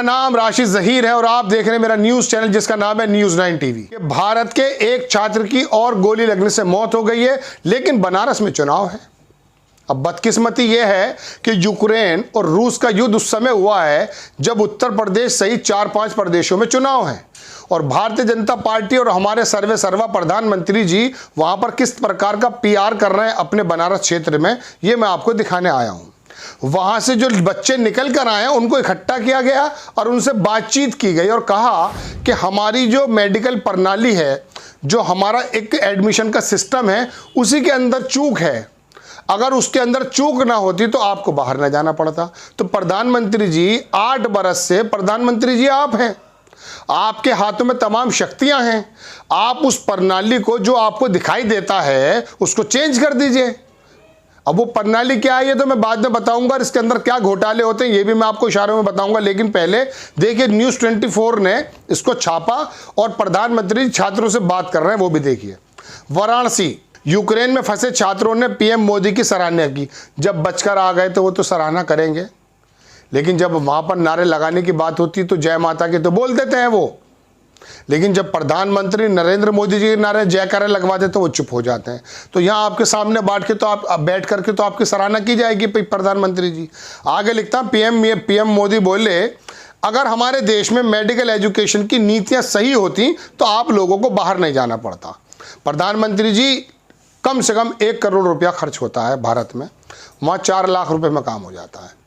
मेरा नाम राशिद जहीर है और आप देख रहे हैं मेरा न्यूज चैनल जिसका नाम है न्यूज 9 टीवी। भारत के एक छात्र की और गोली लगने से मौत हो गई है, लेकिन बनारस में चुनाव है। अब बदकिस्मती यह है कि यूक्रेन और रूस का युद्ध उस समय हुआ है जब उत्तर प्रदेश सहित 4-5 प्रदेशों में चुनाव है और भारतीय जनता पार्टी और हमारे सर्वे सर्वा प्रधानमंत्री जी वहां पर किस प्रकार का पीआर कर रहे हैं अपने बनारस क्षेत्र में, ये मैं आपको दिखाने आया हूं। वहां से जो बच्चे निकल कर आए हैं उनको इकट्ठा किया गया और उनसे बातचीत की गई और कहा कि हमारी जो मेडिकल प्रणाली है, जो हमारा एक एडमिशन का सिस्टम है, उसी के अंदर चूक है। अगर उसके अंदर चूक ना होती तो आपको बाहर ना जाना पड़ता। तो प्रधानमंत्री जी 8 बरस से प्रधानमंत्री जी आप हैं, आपके हाथों में तमाम शक्तियां हैं। आप उस प्रणाली को जो आपको दिखाई देता है उसको चेंज कर दीजिए। अब वो प्रणाली क्या है ये तो मैं बाद में बताऊंगा, इसके अंदर क्या घोटाले होते हैं ये भी मैं आपको इशारों में बताऊंगा। लेकिन पहले देखिए न्यूज़ 24 ने इसको छापा और प्रधानमंत्री छात्रों से बात कर रहे हैं, वो भी देखिए। वाराणसी, यूक्रेन में फंसे छात्रों ने पीएम मोदी की सराहना की। जब बचकर आ गए तो वो तो सराहना करेंगे, लेकिन जब वहां पर नारे लगाने की बात होती तो जय माता की तो बोल देते हैं वो, लेकिन जब प्रधानमंत्री नरेंद्र मोदी जी के नारे जयकारे लगवा देते तो वो चुप हो जाते हैं। तो यहाँ आपके सामने बैठ करके तो आपकी सराहना की जाएगी प्रधानमंत्री जी। आगे लिखता पीएम मोदी बोले, अगर हमारे देश में मेडिकल एजुकेशन की नीतियां सही होती तो आप लोगों को बाहर नहीं जाना पड़ता। प्रधानमंत्री जी, कम से कम 1 करोड़ रुपया खर्च होता है भारत में, वहाँ 4 लाख रुपए में काम हो जाता है।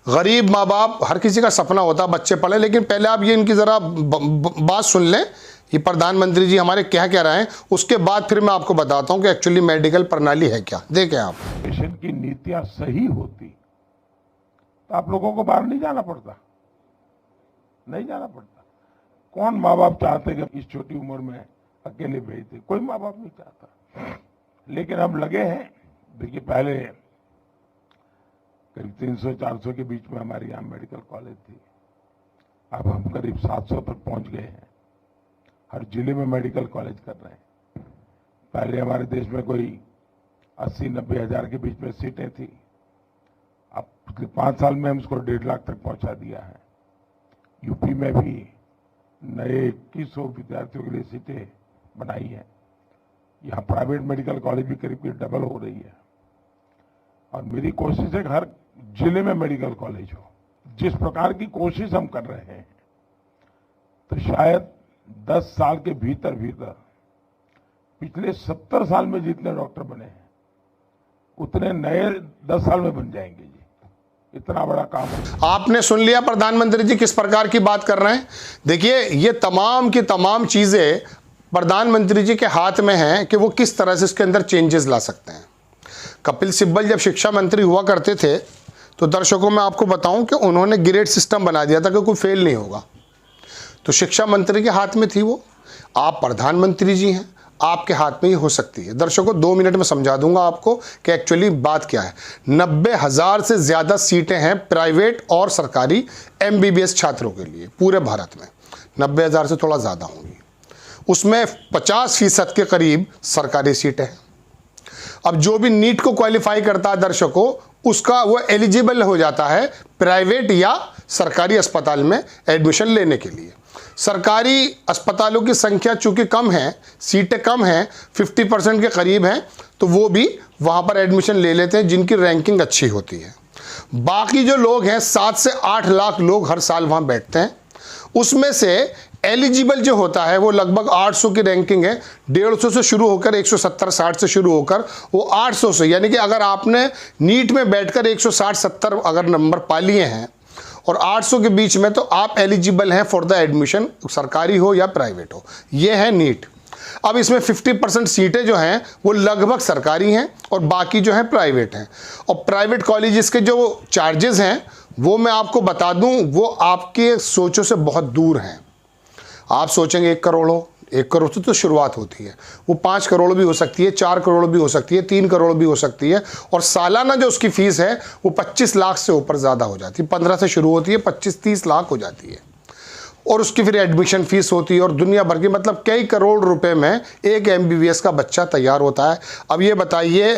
गरीब माँ बाप, हर किसी का सपना होता है बच्चे पढ़े, लेकिन पहले आप ये इनकी ज़रा बात सुन लें, ये प्रधानमंत्री जी हमारे क्या कह रहे हैं, उसके बाद फिर मैं आपको बताता हूँ कि एक्चुअली मेडिकल प्रणाली है क्या। देखें आप, पेशेंट की नीतियाँ सही होती तो आप लोगों को बाहर नहीं जाना पड़ता, नहीं जाना पड़ता। कौन माँ बाप चाहते कि इस छोटी उम्र में अकेले भेज दे? कोई माँ बाप नहीं चाहता। लेकिन अब लगे हैं, देखिए पहले करीब 300-400 के बीच में हमारे यहाँ मेडिकल कॉलेज थी, अब हम करीब 700 पर पहुंच गए हैं। हर जिले में मेडिकल कॉलेज कर रहे हैं। पहले हमारे देश में कोई 80-90 हजार के बीच में सीटें थी, अब पिछले 5 साल में हम उसको 1.5 लाख तक पहुंचा दिया है। यूपी में भी नए 2100 विद्यार्थियों के लिए सीटें बनाई हैं। यहाँ प्राइवेट मेडिकल कॉलेज भी करीब डबल हो रही है और मेरी कोशिश है कि हर जिले में मेडिकल कॉलेज हो। जिस प्रकार की कोशिश हम कर रहे हैं तो शायद 10 साल के भीतर पिछले 70 साल में जितने डॉक्टर बने हैं उतने नए 10 साल में बन जाएंगे जी। इतना बड़ा काम है। आपने सुन लिया प्रधानमंत्री जी किस प्रकार की बात कर रहे हैं। देखिए ये तमाम की तमाम चीजें प्रधानमंत्री जी के हाथ में हैं कि वो किस तरह से इसके अंदर चेंजेस ला सकते हैं। कपिल सिब्बल जब शिक्षा मंत्री हुआ करते थे तो दर्शकों में आपको बताऊं कि उन्होंने ग्रेड सिस्टम बना दिया था कि कोई फेल नहीं होगा। तो शिक्षा मंत्री के हाथ में थी वो, आप प्रधानमंत्री जी हैं, आपके हाथ में ही हो सकती है। दर्शकों 2 मिनट में समझा दूंगा आपको कि एक्चुअली बात क्या है। 90,000 से ज़्यादा सीटें हैं प्राइवेट और सरकारी MBBS छात्रों के लिए पूरे भारत में। 90,000 से थोड़ा ज़्यादा होंगी, उसमें 50% के करीब सरकारी सीटें हैं। अब जो भी नीट को क्वालिफाई करता है दर्शकों, उसका वो एलिजिबल हो जाता है प्राइवेट या सरकारी अस्पताल में एडमिशन लेने के लिए। सरकारी अस्पतालों की संख्या चूंकि कम है, सीटें कम हैं, 50% के करीब हैं, तो वो भी वहाँ पर एडमिशन ले लेते हैं जिनकी रैंकिंग अच्छी होती है। बाकी जो लोग हैं 7 से 8 लाख लोग हर साल वहाँ बैठते हैं, उसमें से एलिजिबल जो होता है वो लगभग 800 की रैंकिंग है। 150 से शुरू होकर 170-60 से शुरू होकर वो 800 से, यानी कि अगर आपने नीट में बैठकर 160-70 अगर नंबर पा लिए हैं और 800 के बीच में, तो आप एलिजिबल हैं फॉर द एडमिशन, सरकारी हो या प्राइवेट हो। ये है नीट। अब इसमें 50% सीटें जो हैं वो लगभग सरकारी हैं और बाकी जो है प्राइवेट हैं। और प्राइवेट कॉलेजेस के जो चार्जेस हैं वो मैं आपको बता दूं, वो आपके सोचों से बहुत दूर हैं। आप सोचेंगे 1 करोड़ हो, 1 करोड़ से तो शुरुआत होती है, वो 5 करोड़ भी हो सकती है, 4 करोड़ भी हो सकती है, 3 करोड़ भी हो सकती है। और सालाना जो उसकी फीस है वो 25 लाख से ऊपर ज़्यादा हो जाती है। 15 से शुरू होती है, 25-30 लाख हो जाती है और उसकी फिर एडमिशन फीस होती है और दुनिया भर की, मतलब कई करोड़ रुपए में एक MBBS का बच्चा तैयार होता है। अब ये बताइए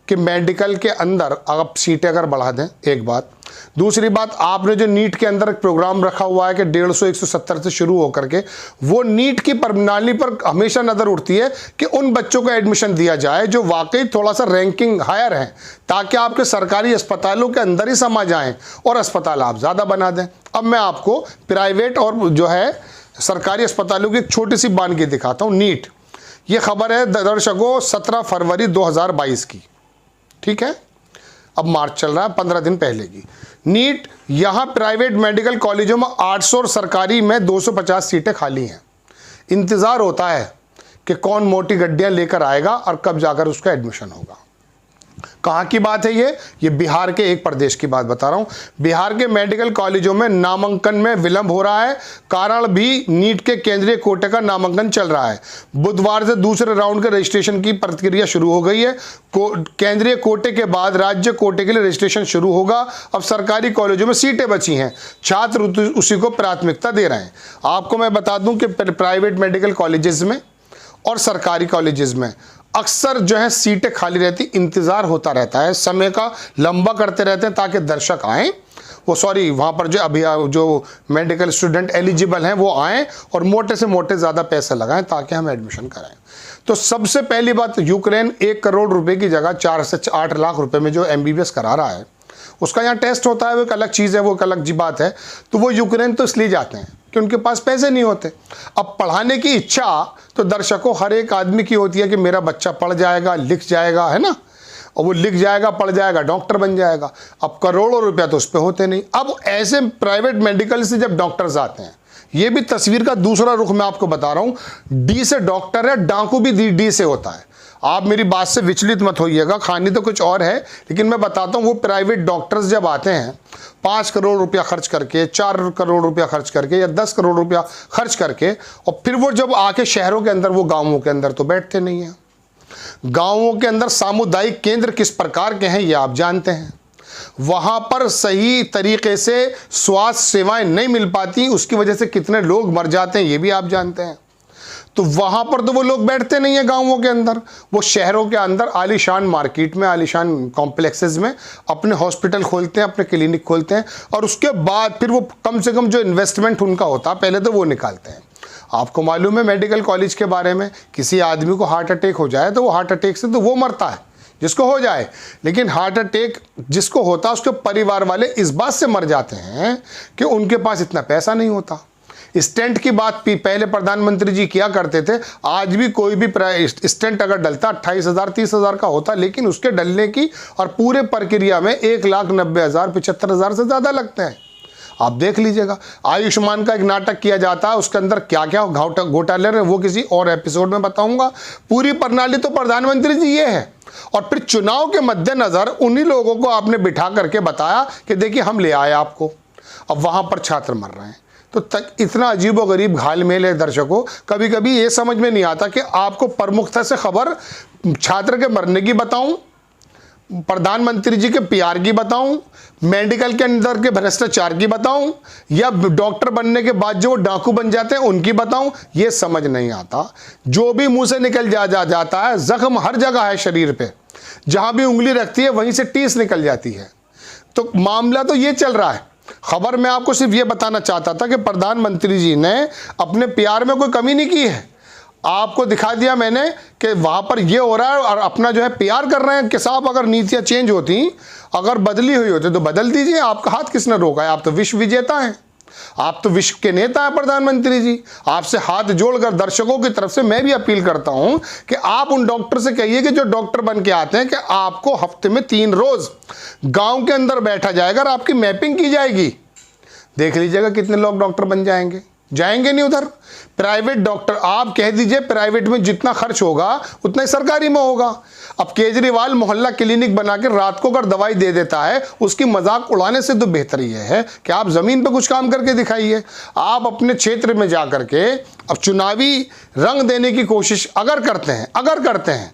कि मेडिकल के अंदर आप सीटें अगर बढ़ा दें, एक बात, दूसरी बात, आपने जो नीट के अंदर एक प्रोग्राम रखा हुआ है कि 150 170 से शुरू होकर के, वो नीट की प्रणाली पर हमेशा नजर उठती है कि उन बच्चों को एडमिशन दिया जाए जो वाकई थोड़ा सा रैंकिंग हायर है, ताकि आपके सरकारी अस्पतालों के अंदर ही समा जाएं और अस्पताल आप ज़्यादा बना दें। अब मैं आपको प्राइवेट और जो है सरकारी अस्पतालों की एक छोटी सी बानगी दिखाता हूँ। नीट, ये खबर है दर्शकों 17 फरवरी 2022 की, ठीक है, अब मार्च चल रहा है, 15 दिन पहले की। नीट, यहाँ प्राइवेट मेडिकल कॉलेजों में 800 और सरकारी में 250 सीटें खाली हैं। इंतज़ार होता है कि कौन मोटी गड्डियाँ लेकर आएगा और कब जाकर उसका एडमिशन होगा। कहाँ की बात है ये बिहार के एक प्रदेश की बात बता रहा हूँ। बिहार के मेडिकल कॉलेजों में नामांकन में विलंब हो रहा है, कारण भी नीट के केंद्रीय कोटे का नामांकन चल रहा है। बुधवार से दूसरे राउंड के रजिस्ट्रेशन की प्रक्रिया शुरू हो गई है। केंद्रीय कोटे के बाद राज्य कोटे के लिए रजिस्ट्रेशन शुरू होगा। अब सरकारी कॉलेजों में सीटें बची हैं, छात्र उसी को प्राथमिकता दे रहे हैं। आपको मैं बता दूं कि प्राइवेट मेडिकल कॉलेजेस में और सरकारी कॉलेजेस में अक्सर जो है सीटें खाली रहती, इंतज़ार होता रहता है, समय का लंबा करते रहते हैं ताकि दर्शक आएँ, वहाँ पर जो अभी जो मेडिकल स्टूडेंट एलिजिबल हैं वो आएँ और मोटे से मोटे ज़्यादा पैसे लगाएं ताकि हम एडमिशन कराएं। तो सबसे पहली बात, यूक्रेन 1 करोड़ रुपए की जगह 4 से 8 लाख रुपए में जो MBBS करा रहा है, उसका यहाँ टेस्ट होता है, वो एक अलग चीज़ है, वो एक अलग बात है। तो वो यूक्रेन तो इसलिए जाते हैं कि उनके पास पैसे नहीं होते। अब पढ़ाने की इच्छा तो दर्शकों हर एक आदमी की होती है कि मेरा बच्चा पढ़ जाएगा, लिख जाएगा, है ना, और वो लिख जाएगा, पढ़ जाएगा, डॉक्टर बन जाएगा। अब करोड़ों रुपया तो उस पर होते नहीं। अब ऐसे प्राइवेट मेडिकल से जब डॉक्टर्स आते हैं, ये भी तस्वीर का दूसरा रुख मैं आपको बता रहा हूँ। डी से डॉक्टर है, डाकू भी डी से होता है। आप मेरी बात से विचलित मत होइएगा, कहानी तो कुछ और है, लेकिन मैं बताता हूँ वो प्राइवेट डॉक्टर्स जब आते हैं 5 करोड़ रुपया खर्च करके, 4 करोड़ रुपया खर्च करके या 10 करोड़ रुपया खर्च करके, और फिर वो जब आके शहरों के अंदर, वो गाँवों के अंदर तो बैठते नहीं हैं। गाँवों के अंदर सामुदायिक केंद्र किस प्रकार के हैं ये आप जानते हैं। वहाँ पर सही तरीके से स्वास्थ्य सेवाएं नहीं मिल पाती, उसकी वजह से कितने लोग मर जाते हैं ये भी आप जानते हैं। तो वहाँ पर तो वो लोग बैठते नहीं है गाँवों के अंदर, वो शहरों के अंदर आलीशान मार्केट में, आलीशान कॉम्प्लेक्सेस में अपने हॉस्पिटल खोलते हैं, अपने क्लिनिक खोलते हैं, और उसके बाद फिर वो कम से कम जो इन्वेस्टमेंट उनका होता है पहले तो वो निकालते हैं। आपको मालूम है मेडिकल कॉलेज के बारे में, किसी आदमी को हार्ट अटैक हो जाए तो वो हार्ट अटैक से तो वो मरता है जिसको हो जाए, लेकिन हार्ट अटैक जिसको होता है उसके परिवार वाले इस बात से मर जाते हैं कि उनके पास इतना पैसा नहीं होता। स्टेंट की बात पहले प्रधानमंत्री जी किया करते थे, आज भी कोई भी स्टेंट अगर डलता 28,000 30,000 का होता, लेकिन उसके डलने की और पूरे प्रक्रिया में 1,90,000 75,000 से ज़्यादा लगते हैं। आप देख लीजिएगा। आयुष्मान का एक नाटक किया जाता है, उसके अंदर क्या क्या घोटाले हैं वो किसी और एपिसोड में बताऊंगा। पूरी प्रणाली तो प्रधानमंत्री जी ये है, और फिर चुनाव के मद्देनजर उन्हीं लोगों को आपने बिठा करके बताया कि देखिए हम ले आए आपको, अब वहां पर छात्र मर रहे हैं। तो इतना अजीब और गरीब घालमेल है दर्शकों, कभी कभी ये समझ में नहीं आता कि आपको प्रमुखता से खबर छात्र के मरने की बताऊं, प्रधानमंत्री जी के PR की बताऊं, मेडिकल के अंदर के भ्रष्टाचार की बताऊं, या डॉक्टर बनने के बाद जो डाकू बन जाते हैं उनकी बताऊं, ये समझ नहीं आता। जो भी मुंह से निकल जाता है, जख्म हर जगह है शरीर पे, जहां भी उंगली रखती है वहीं से टीस निकल जाती है। तो मामला तो ये चल रहा है। खबर में आपको सिर्फ ये बताना चाहता था कि प्रधानमंत्री जी ने अपने PR में कोई कमी नहीं की है। आपको दिखा दिया मैंने कि वहां पर ये हो रहा है, और अपना जो है PR कर रहे हैं कि साहब अगर नीतियां चेंज होती, अगर बदली हुई होती तो बदल दीजिए। आपका हाथ किसने रोका है? आप तो विश्व विजेता हैं, आप तो विश्व के नेता हैं प्रधानमंत्री जी। आपसे हाथ जोड़कर दर्शकों की तरफ से मैं भी अपील करता हूं कि आप उन डॉक्टर से कहिए कि जो डॉक्टर बन के आते हैं कि आपको हफ्ते में 3 रोज गांव के अंदर बैठा जाएगा और आपकी मैपिंग की जाएगी। देख लीजिएगा कितने लोग डॉक्टर बन जाएंगे नहीं उधर। प्राइवेट डॉक्टर, आप कह दीजिए प्राइवेट में जितना खर्च होगा उतना ही सरकारी में होगा। अब केजरीवाल मोहल्ला क्लिनिक बना के रात को अगर दवाई दे देता है, उसकी मजाक उड़ाने से तो बेहतर ये है कि आप जमीन पे कुछ काम करके दिखाइए। आप अपने क्षेत्र में जा करके अब चुनावी रंग देने की कोशिश अगर करते हैं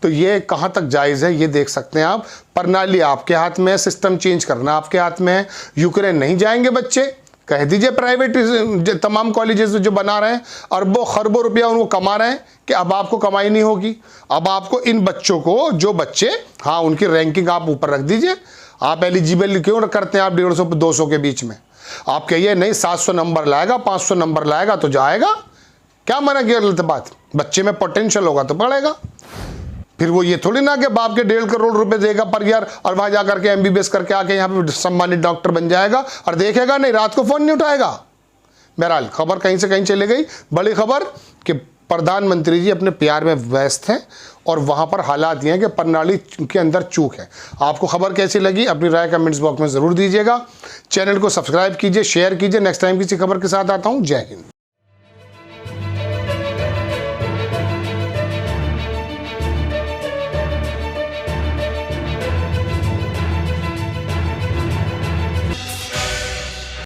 तो ये कहाँ तक जायज़ है ये देख सकते हैं आप। प्रणाली आपके हाथ में है, सिस्टम चेंज करना आपके हाथ में है। यूक्रेन नहीं जाएंगे बच्चे, कह दीजिए प्राइवेट तमाम कॉलेजेस जो बना रहे हैं, अरबों खरबों रुपया उनको कमा रहे हैं कि अब आपको कमाई नहीं होगी। अब आपको इन बच्चों को, जो बच्चे, हाँ उनकी रैंकिंग आप ऊपर रख दीजिए, आप एलिजिबल क्यों करते हैं आप 150-200 के बीच में? आप कहिए नहीं 700 नंबर लाएगा, 500 नंबर लाएगा तो जाएगा, क्या मना किया? गलत बात। बच्चे में पोटेंशियल होगा तो पढ़ेगा। फिर वो ये थोड़ी ना कि बाप के 1.5 करोड़ रुपए देगा पर ईयर और वहां जाकर के MBBS करके आके यहाँ पे सम्मानित डॉक्टर बन जाएगा और देखेगा नहीं, रात को फोन नहीं उठाएगा। बहरहाल खबर कहीं से कहीं चली गई। बड़ी खबर कि प्रधानमंत्री जी अपने प्यार में व्यस्त हैं और वहां पर हालात ये हैं कि प्रणाली के अंदर चूक है। आपको खबर कैसी लगी अपनी राय कमेंट्स बॉक्स में जरूर दीजिएगा। चैनल को सब्सक्राइब कीजिए, शेयर कीजिए। नेक्स्ट टाइम किसी खबर के साथ आता हूं। जय हिंद।